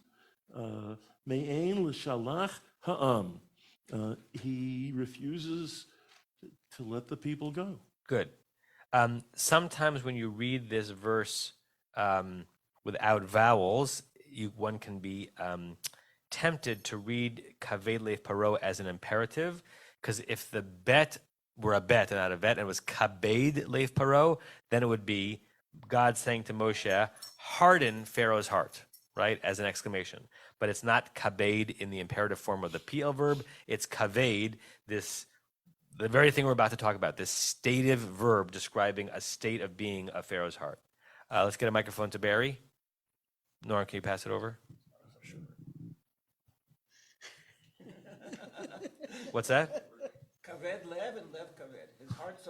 Me'ein l'shalach ha'am, he refuses to let the people go. Good. Sometimes when you read this verse without vowels, one can be tempted to read kaved lev paro as an imperative, because if the bet were a bet and not a vet, and it was kabed lev paro, then it would be God saying to Moshe, harden Pharaoh's heart, right, as an exclamation. But it's not kabed in the imperative form of the PL verb. It's kaved, the very thing we're about to talk about, this stative verb describing a state of being of Pharaoh's heart. Let's get a microphone to Barry. Nora, can you pass it over? What's that? Kaved lev and lev kaved. His heart is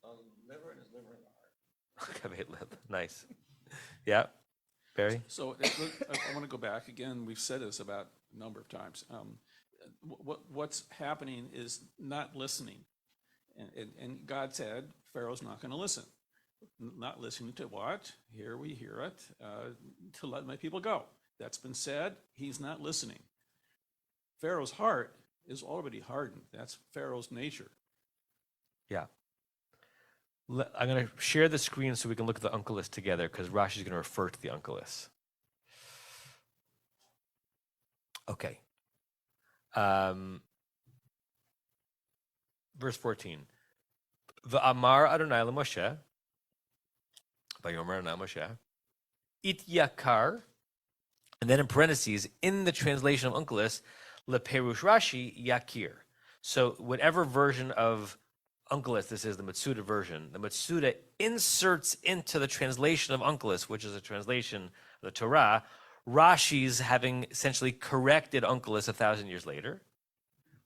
a liver and his liver in the heart. Kaved lev. Nice. Yeah. Barry? So I want to go back again. We've said this about a number of times. What's happening is not listening. And God said, Pharaoh's not going to listen. Not listening to what? Here we hear it, to let my people go. That's been said. He's not listening. Pharaoh's heart is already hardened. That's Pharaoh's nature. Yeah. I'm going to share the screen so we can look at the Uncle list together, because Rashi is going to refer to the Uncle list. Okay. Verse 14. V'amar Adonai l'Moshe, Vayomer Adonai Moshe, it yakar, and then in parentheses, in the translation of Uncle list, leperush Rashi yakir. So whatever version of Unkelus, this is the Matsuda version, the Matsuda inserts into the translation of Unkelus, which is a translation of the Torah, Rashi's having essentially corrected Unkelus 1,000 years later.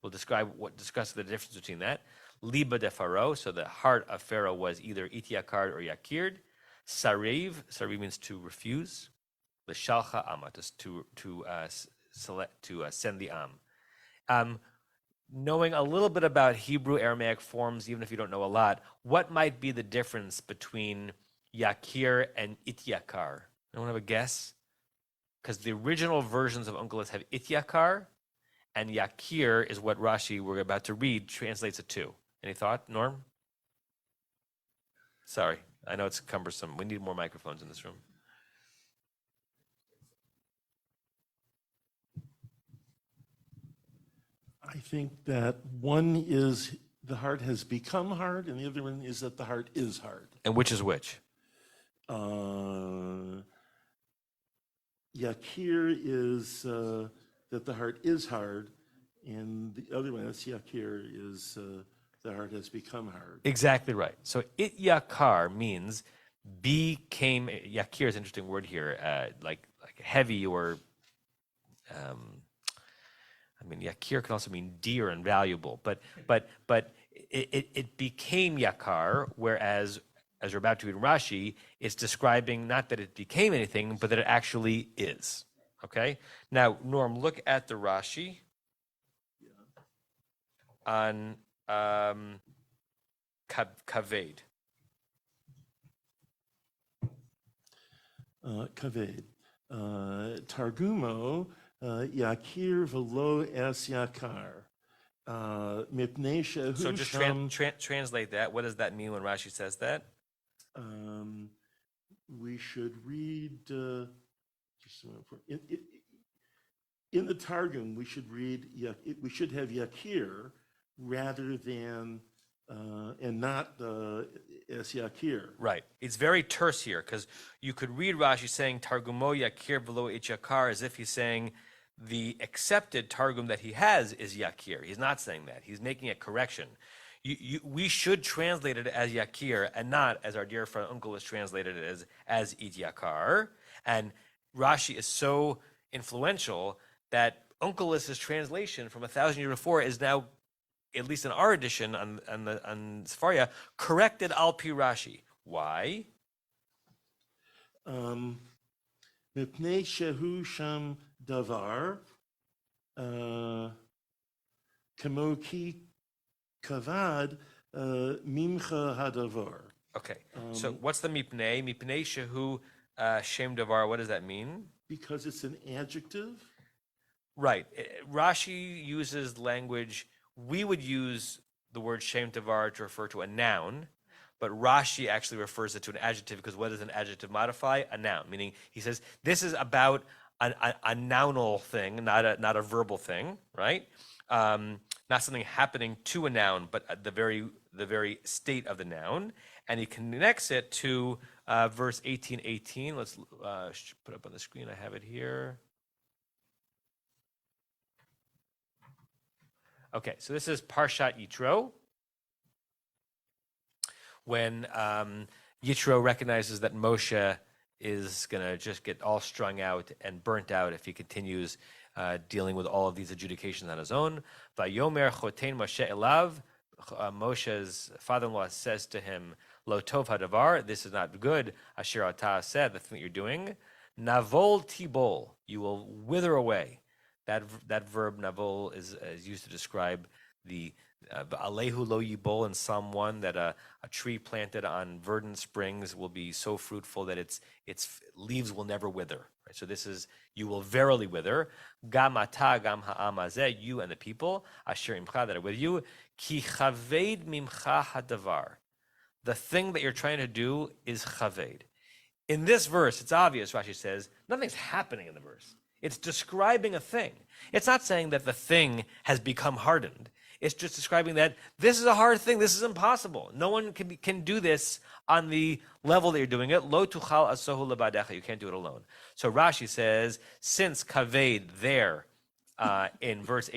We'll discuss the difference between that. Liba de Pharaoh, so the heart of Pharaoh was either itiakard or yakird. Sariv means to refuse. L'shalcha ama, to send the am. Knowing a little bit about Hebrew Aramaic forms, even if you don't know a lot, what might be the difference between yakir and ityakar? Anyone have a guess? Because the original versions of Unkelus have ityakar, and yakir is what Rashi, we're about to read, translates it to. Any thought, Norm? Sorry, I know it's cumbersome. We need more microphones in this room. I think that one is the heart has become hard, and the other one is that the heart is hard. And which is which? Yakir is that the heart is hard, and the other one, that's Yakir, is the heart has become hard. Exactly right. So ityakar means became. Yakir is an interesting word here, like heavy or. Yakir can also mean dear and valuable, but it became yakar, whereas, as we're about to read Rashi, it's describing not that it became anything, but that it actually is. Okay? Now, Norm, look at the Rashi on kaved. Kaved. Targumo, yakir velo es yakar. Mipnei shehu So just translate that. What does that mean when Rashi says that? We should read, just a minute, in the Targum, we should read, we should have yakir rather than, and not es yakir. Right. It's very terse here, because you could read Rashi saying Targumo yakir velo et yakar as if he's saying the accepted Targum that he has is yakir. He's not saying that. He's making a correction. We should translate it as yakir and not, as our dear friend Uncle has translated it as it yakar. And Rashi is so influential that Unkel's translation from 1,000 years before is now, at least in our edition on Sefaria, corrected al pi Rashi. Why? Mipnei shehu sham davar kamo ki kavad mimcha hadavar. Okay. So what's the mipnei? Mipnei shehu shem davar. What does that mean? Because it's an adjective? Right. Rashi uses language. We would use the word shem davar to refer to a noun, but Rashi actually refers it to an adjective because what does an adjective modify? A noun. Meaning he says this is about a nounal thing, not a verbal thing, right? Not something happening to a noun, but the very state of the noun. And he connects it to verse 18:18. Let's put up on the screen. I have it here. Okay, so this is Parshat Yitro, when Yitro recognizes that Moshe is going to just get all strung out and burnt out if he continues dealing with all of these adjudications on his own. Vayomer chotein Moshe elav. Moshe's father-in-law says to him, Lo tov hadavar, this is not good. Asher atah said, the thing that you're doing. Navol tibol, you will wither away. That verb navol is used to describe the alehu lo yibol in Psalm 1, that a tree planted on verdant springs will be so fruitful that its leaves will never wither. Right? So this is, you will verily wither. Gam ata gam ha'am hazeh, you and the people, asher imcha, that are with you, ki chaved mimcha hadavar. The thing that you're trying to do is chaved. In this verse, it's obvious, Rashi says, nothing's happening in the verse. It's describing a thing. It's not saying that the thing has become hardened. It's just describing that this is a hard thing. This is impossible. No one can do this on the level that you're doing it. Lo tuchal asohu lebadecha. You can't do it alone. So Rashi says, since kaved there in verse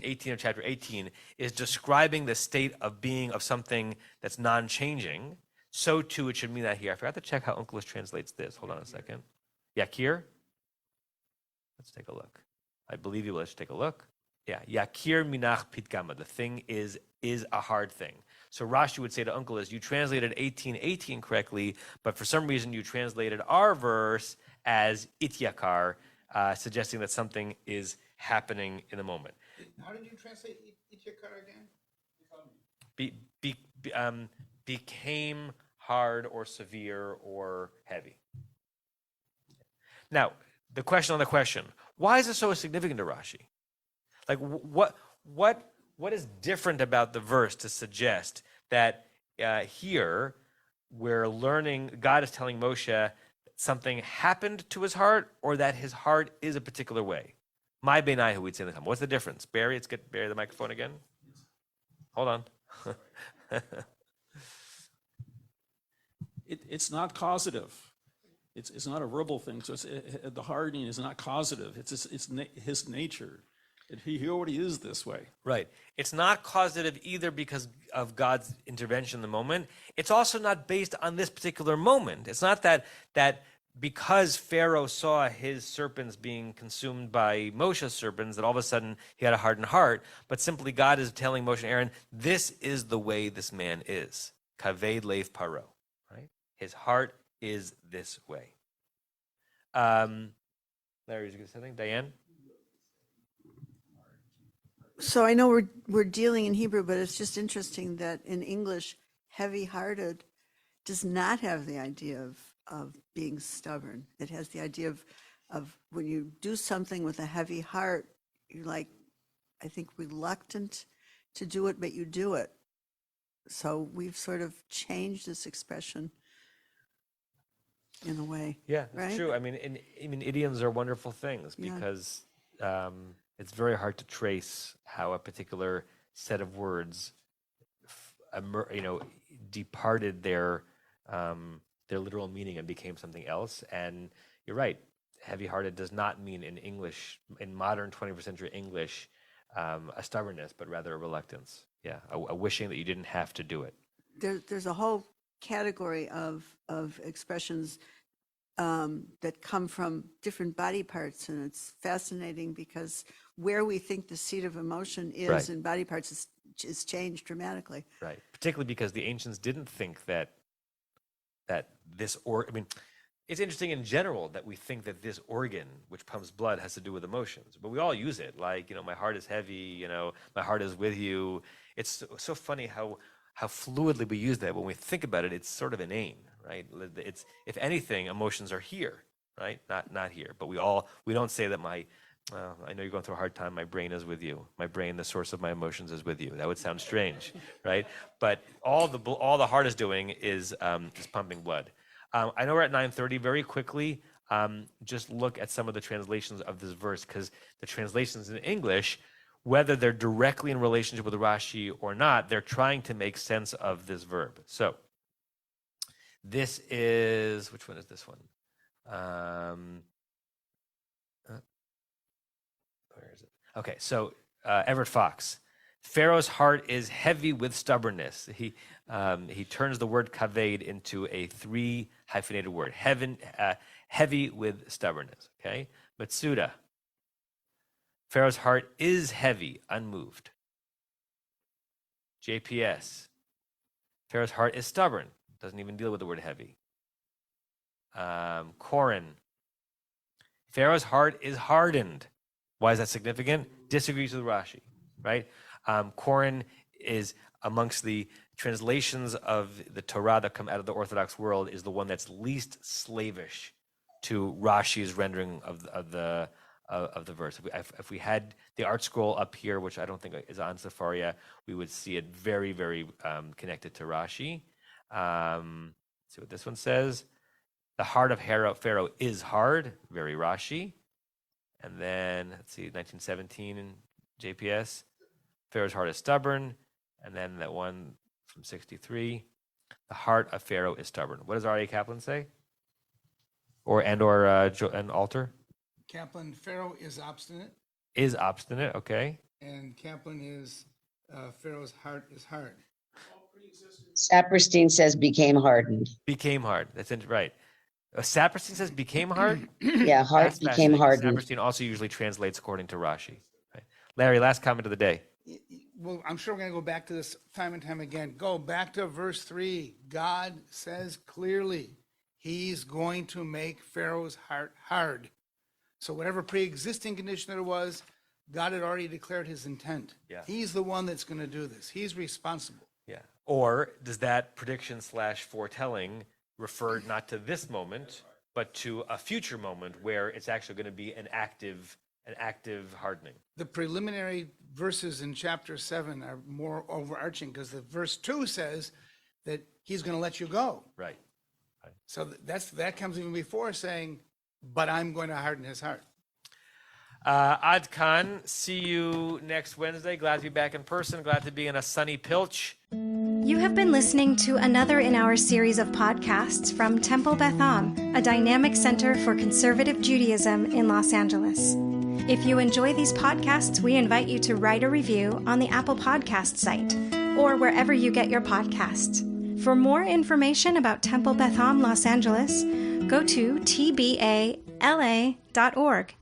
18 of chapter 18 is describing the state of being of something that's non-changing, so too it should mean that here. I forgot to check how Unkelus translates this. Hold on a second. Yakir? Let's take a look. I believe you will. Let's take a look. Yeah, Yakir minach pitgama. The thing is a hard thing. So Rashi would say to Unkelus, you translated 18:18 correctly, but for some reason you translated our verse as ityakar, suggesting that something is happening in the moment. How did you translate ityakar again? Became hard or severe or heavy. Now, the question on the question, why is it so significant to Rashi? Like, what is different about the verse to suggest that here we're learning, God is telling Moshe something happened to his heart or that his heart is a particular way? My benai, who we'd say in the time. What's the difference? Barry, let's get Barry the microphone again. Hold on. It's not causative. It's not a verbal thing. So the hardening is not causative. It's his nature. He already is this way. Right. It's not causative either because of God's intervention in the moment. It's also not based on this particular moment. It's not that because Pharaoh saw his serpents being consumed by Moshe's serpents, that all of a sudden he had a hardened heart, but simply God is telling Moshe and Aaron, this is the way this man is. Kaved lev paro. Right? His heart is this way. Larry, is you going to say something? Diane? So I know we're dealing in Hebrew, but it's just interesting that in English, heavy-hearted does not have the idea of being stubborn. It has the idea of when you do something with a heavy heart, you're like, I think, reluctant to do it, but you do it. So we've sort of changed this expression in a way. Yeah, that's right? true. I mean, idioms are wonderful things Yeah. because it's very hard to trace how a particular set of words, departed their literal meaning and became something else. And you're right, heavy-hearted does not mean in English, in modern 21st century English, a stubbornness, but rather a reluctance. Yeah, a wishing that you didn't have to do it. There's a whole category of expressions that come from different body parts, and it's fascinating because where we think the seat of emotion is Right. in body parts is changed dramatically. Right. Particularly because the ancients didn't think that this it's interesting in general that we think that this organ which pumps blood has to do with emotions, but we all use it. Like, my heart is heavy, my heart is with you. It's so funny how how fluidly we use that. When we think about it, it's sort of inane, right? It's, if anything, emotions are here, right? Not here. But we don't say that I know you're going through a hard time. My brain is with you. My brain, the source of my emotions, is with you. That would sound strange, right? But all the heart is doing is pumping blood. I know we're at 9:30. Very quickly, just look at some of the translations of this verse, because the translations in English, whether they're directly in relationship with Rashi or not, they're trying to make sense of this verb. So this is, which one is this one? Where is it? Okay, so Everett Fox. Pharaoh's heart is heavy with stubbornness. He turns the word kaved into a 3 hyphenated word. Heavy with stubbornness. Okay, Matsuda. Pharaoh's heart is heavy, unmoved. JPS. Pharaoh's heart is stubborn. Doesn't even deal with the word heavy. Corin. Pharaoh's heart is hardened. Why is that significant? Disagrees with Rashi, right? Corin is amongst the translations of the Torah that come out of the Orthodox world is the one that's least slavish to Rashi's rendering of the verse. If we had the art scroll up here, which I don't think is on Sefaria, we would see it very, very connected to Rashi. See what this one says. The heart of Pharaoh is hard, very Rashi. And then, let's see, 1917 in JPS, Pharaoh's heart is stubborn. And then that one from 63, the heart of Pharaoh is stubborn. What does R.A. Kaplan say? And Alter? Kaplan, Pharaoh is obstinate. Is obstinate, okay. And Kaplan is Pharaoh's heart is hard. Saperstein says became hardened. Became hard. That's right. Saperstein says became hard? Yeah, heart That's became fascinating. hardened. Saperstein also usually translates according to Rashi. Right. Larry, last comment of the day. Well, I'm sure we're going to go back to this time and time again. Go back to verse 3. God says clearly he's going to make Pharaoh's heart hard. So whatever pre-existing condition there was, God had already declared his intent. Yeah. He's the one that's going to do this. He's responsible. Yeah. Or does that prediction / foretelling refer not to this moment, but to a future moment where it's actually going to be an active hardening? The preliminary verses in chapter 7 are more overarching because the verse 2 says that he's going to let you go. Right. So that comes even before saying, but I'm going to harden his heart. Ad Khan, see you next Wednesday. Glad to be back in person. Glad to be in a sunny Pilch. You have been listening to another in our series of podcasts from Temple Beth Am, a dynamic center for conservative Judaism in Los Angeles. If you enjoy these podcasts, we invite you to write a review on the Apple Podcast site or wherever you get your podcasts. For more information about Temple Beth Am Los Angeles, go to tbala.org.